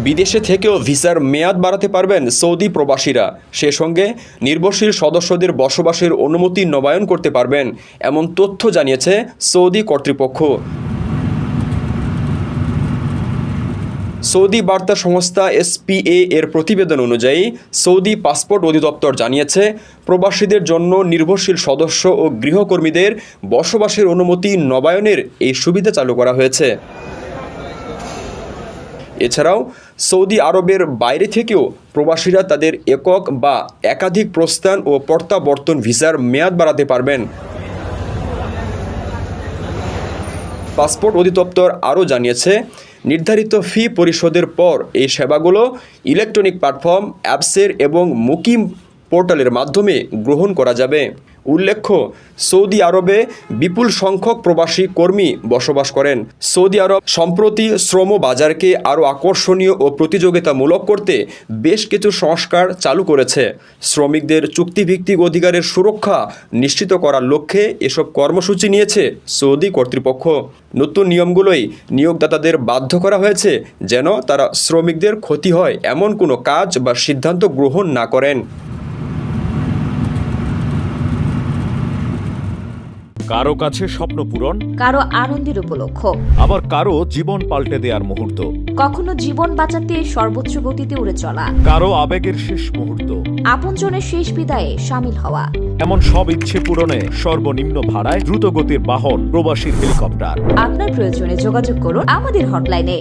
বিদেশে থেকেও ভিসার মেয়াদ বাড়াতে পারবেন সৌদি প্রবাসীরা। সে সঙ্গে নির্ভরশীল সদস্যদের বসবাসের অনুমতি নবায়ন করতে পারবেন, এমন তথ্য জানিয়েছে সৌদি কর্তৃপক্ষ। সৌদি বার্তা সংস্থা SPA এর প্রতিবেদন অনুযায়ী সৌদি পাসপোর্ট অধিদপ্তর জানিয়েছে, প্রবাসীদের জন্য নির্ভরশীল সদস্য ও গৃহকর্মীদের বসবাসের অনুমতি নবায়নের এই সুবিধা চালু করা হয়েছে। এছাড়াও সৌদি আরবের বাইরে থেকেও প্রবাসীরা তাদের একক বা একাধিক প্রস্থান ও প্রত্যাবর্তন ভিসার মেয়াদ বাড়াতে পারবেন। পাসপোর্ট অধিদপ্তর আরও জানিয়েছে, নির্ধারিত ফি পরিশোধের পর এই সেবাগুলো ইলেকট্রনিক প্ল্যাটফর্ম, অ্যাপসের এবং মুকিম পোর্টালের মাধ্যমে গ্রহণ করা যাবে। উল্লেখ্য, সৌদি আরবে বিপুল সংখ্যক প্রবাসী কর্মী বসবাস করেন। সৌদি আরব সম্প্রতি শ্রম বাজারকে আরও আকর্ষণীয় ও প্রতিযোগিতামূলক করতে বেশ কিছু সংস্কার চালু করেছে। শ্রমিকদের চুক্তিভিত্তিক অধিকারের সুরক্ষা নিশ্চিত করার লক্ষ্যে এসব কর্মসূচি নিয়েছে সৌদি কর্তৃপক্ষ। নতুন নিয়মগুলোই নিয়োগদাতাদের বাধ্য করা হয়েছে যেন তারা শ্রমিকদের ক্ষতি হয় এমন কোনো কাজ বা সিদ্ধান্ত গ্রহণ না করেন। কারো কাছে স্বপ্ন পূরণ, কারো আনন্দের উপলক্ষ, আবার কারো জীবন পাল্টে দেওয়ার মুহূর্ত, কখনো জীবন বাঁচাতে সর্বোচ্চ গতিতে উড়ে চলা, কারো আবেগের শেষ মুহূর্ত, আপনজনের শেষ বিদায়ে শামিল হওয়া। এমন সব ইচ্ছে পূরণে সর্বনিম্ন ভাড়ায় দ্রুতগতির বাহন প্রবাসীর হেলিকপ্টার। আপনার প্রয়োজনে যোগাযোগ করুন আমাদের হটলাইনে।